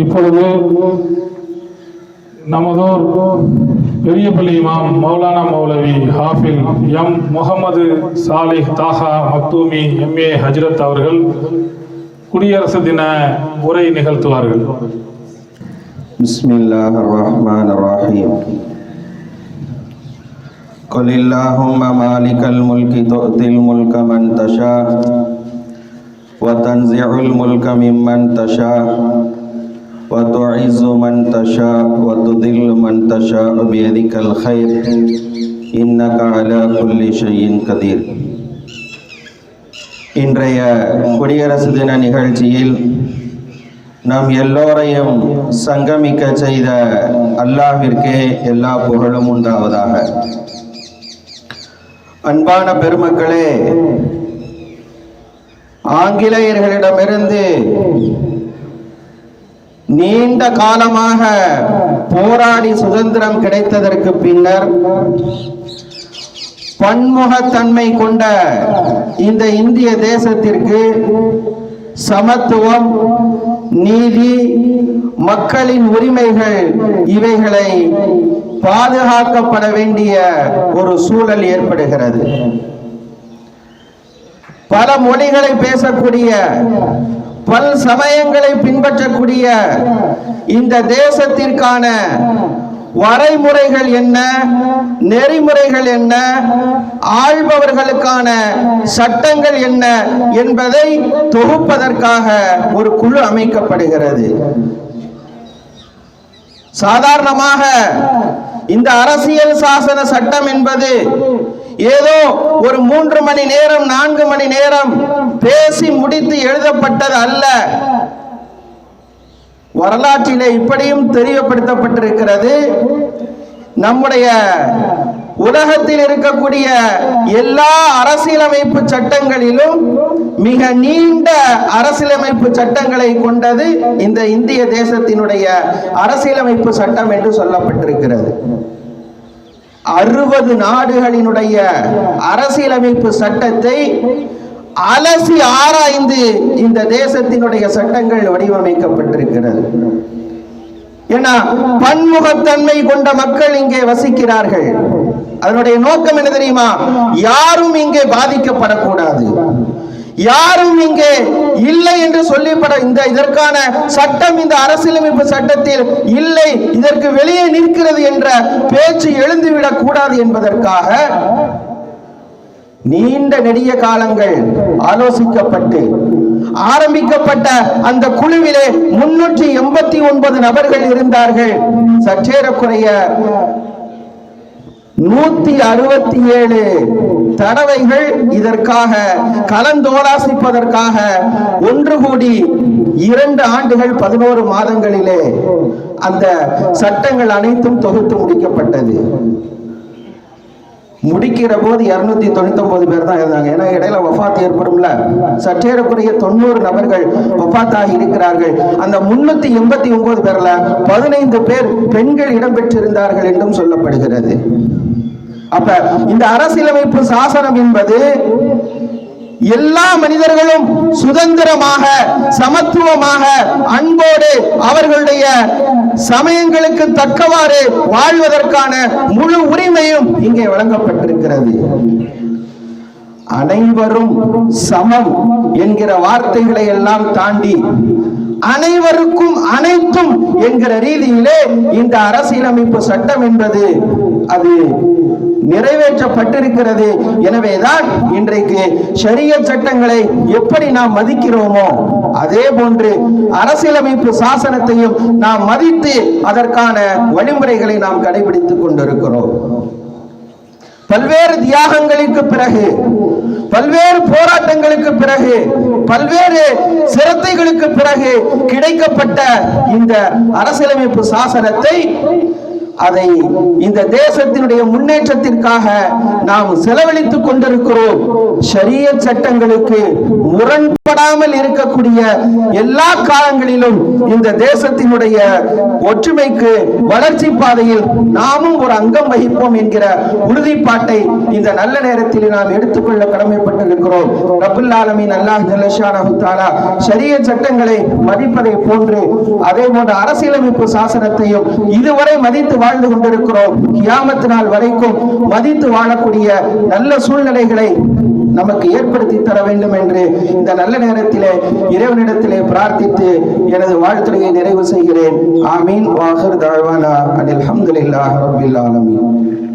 இப்பொழுது நமதூர் பெரியபள்ளி இமாம் மௌலானா மௌலவி ஹாஃபில் எம் முகமது சாலிஹ் தாஹா மக்தூமி எம்ஏ ஹஜ்ரத் அவர்கள் குடியரசு தின உரை நிகழ்த்துவார்கள். பிஸ்மில்லாஹிர் ரஹ்மானிர் ரஹீம். قل اللهم مالك الملك تؤتي الملك من تشاء وتنزع الملك ممن تشاء وتعز من تشاء وتذل من تشاء بيدك الخير إنك على كل شيء قدير. இன்றைய குடியரசு தின நிகழ்ச்சியில் நாம் எல்லோரையும் சங்கமிக்க செய்த அல்லாஹ்விற்கே எல்லா புகழும் உண்டாவதாக. அன்பான பெருமக்களே, ஆங்கிலேயர்களிடமிருந்து நீண்ட காலமாக போராடி சுதந்திரம் கிடைத்ததற்கு பின்னர் பன்முகத்தன்மை கொண்ட இந்த இந்திய தேசத்திற்கு சமத்துவம், நீதி, மக்களின் உரிமைகள் இவைகளை பாதுகாக்கப்பட வேண்டிய ஒரு சூழல் ஏற்படுகிறது. பல மொழிகளை பேசக்கூடிய, பல் சமயங்களை பின்பற்றக்கூடிய இந்த தேசத்திற்கான வரைமுறைகள் என்ன, நெறிமுறைகள் என்ன, ஆள்பவர்களுக்கான சட்டங்கள் என்ன என்பதை தொகுப்பதற்காக ஒரு குழு அமைக்கப்படுகிறது. சாதாரணமாக இந்த அரசியல் சாசன சட்டம் என்பது ஏதோ ஒரு 3 மணி நேரம் 4 மணி நேரம் பேசி முடித்து எழுதப்பட்டது அல்ல. வரலாற்றிலே இப்படியும் தெரியப்படுத்தப்பட்டிருக்கிறது. நம்முடைய உலகத்தில் இருக்கக்கூடிய எல்லா அரசியலமைப்பு சட்டங்களிலும் மிக நீண்ட அரசியலமைப்பு சட்டங்களை கொண்டது இந்த இந்திய தேசத்தினுடைய அரசியலமைப்பு சட்டம் என்று சொல்லப்பட்டிருக்கிறது. 60 நாடுகளினுடைய அரசியலமைப்பு சட்டத்தை அலசி ஆராய்ந்து இந்த தேசத்தினுடைய சட்டங்கள் வடிவமைக்கப்பட்டிருக்கிறது. ஏன்னா பன்முகத்தன்மை கொண்ட மக்கள் இங்கே வசிக்கிறார்கள். அதனுடைய நோக்கம் என்ன தெரியுமா? யாரும் இங்கே பாதிக்கப்படக்கூடாது, யாரும் இங்கே இல்லை என்று சொல்லப்பட இதற்கான சட்டம் இந்த அரசியலமைப்பு சட்டத்தில் இல்லை, இதற்கு வெளியே நிற்கிறது என்ற பேச்சு எழுந்துவிடக் கூடாது என்பதற்காக நீண்ட நெடிய காலங்கள் ஆலோசிக்கப்பட்டு ஆரம்பிக்கப்பட்ட அந்த குழுவிலே 389 நபர்கள் இருந்தார்கள். சற்றேறக்குறைய 167 தடவைகள் இதற்காக கலந்தோலாசிப்பதற்காக ஒன்று கூடி 2 ஆண்டுகள் 11 மாதங்களிலே அந்த சட்டங்கள் அனைத்தும் தொகுத்து முடிக்கப்பட்டது. முடிக்கிற போது 299 பேர் தான் இருந்தாங்க. ஏன்னா இடையில வஃபாத் ஏற்படும்ல, சற்றேறக்குறைய 90 நபர்கள் வஃபாத்தாக இருக்கிறார்கள். அந்த 389 பேர்ல 15 பேர் பெண்கள் இடம்பெற்றிருந்தார்கள் என்றும் சொல்லப்படுகிறது. அப்ப இந்த அரசியலமைப்பு சாசனம் என்பது எல்லா மனிதர்களும் சுதந்திரமாக, சமத்துவமாக, அன்போடு அவர்களுடைய சமயங்களுக்கு தக்கவாறு வாழ்வதற்கான முழு உரிமையும் இங்கே வழங்கப்பட்டிருக்கிறது. அனைவரும் சமம் என்கிற வார்த்தைகளை எல்லாம் தாண்டி அனைவருக்கும் அனைத்தும் என்கிற ரீதியிலே இந்த அரசியலமைப்பு சட்டம் என்பது அது நிறைவேற்றப்பட்டிருக்கிறது. எனவேதான் இன்றைக்கு ஷரியத் சட்டங்களை எப்படி நாம் மதிக்கிறோமோ அதே போன்று அரசியலமைப்பு சாசனத்தையும் நாம் மதித்து அதற்கான வழிமுறைகளை நாம் கடைபிடித்துக் கொண்டிருக்கிறோம். பல்வேறு தியாகங்களுக்கு பிறகு, பல்வேறு போராட்டங்களுக்கு பிறகு, பல்வேறு சிரத்தைகளுக்கு பிறகு கிடைக்கப்பட்ட இந்த அரசியலமைப்பு சாசனத்தை அதை இந்த தேசத்தினுடைய முன்னேற்றத்திற்காக நாம் செலவழித்துக் கொண்டிருக்கிறோம். ஷரியத் சட்டங்களுக்கு முரண்படாமல் இருக்கக்கூடிய எல்லா காலங்களிலும் இந்த தேசத்தினுடைய ஒற்றுமைக்கு வளர்ச்சி பாதையில் நாமும் ஒரு அங்கம் வகிப்போம் என்கிற உறுதிப்பாட்டை இந்த நல்ல நேரத்தில் நாம் எடுத்துக்கொள்ள கடமைப்பட்டிருக்கிறோம். ரப்புல் ஆலமீன் அல்லாஹ் ஜல்ல ஷானஹு தஆலா ஷரியத் சட்டங்களை மதிப்பதை போன்று அதே போன்ற அரசியலமைப்பு சாசனத்தையும் இதுவரை மதித்து வாழ்ந்து கொண்டிருக்கிறோம். கியாமத் நாள் வரைக்கும் மதித்து வாழக்கூடிய நல்ல சூழ்நிலைகளை நமக்கு ஏற்படுத்தி தர வேண்டும் என்று இந்த நல்ல நேரத்திலே இறைவனிடத்திலே பிரார்த்தித்து எனது வாழ்த்துறையை நிறைவு செய்கிறேன். ஆமீன். வாஹிர் தஅவானா அனில் ஹம்துலில்லாஹி ரப்பில் ஆலமீன்.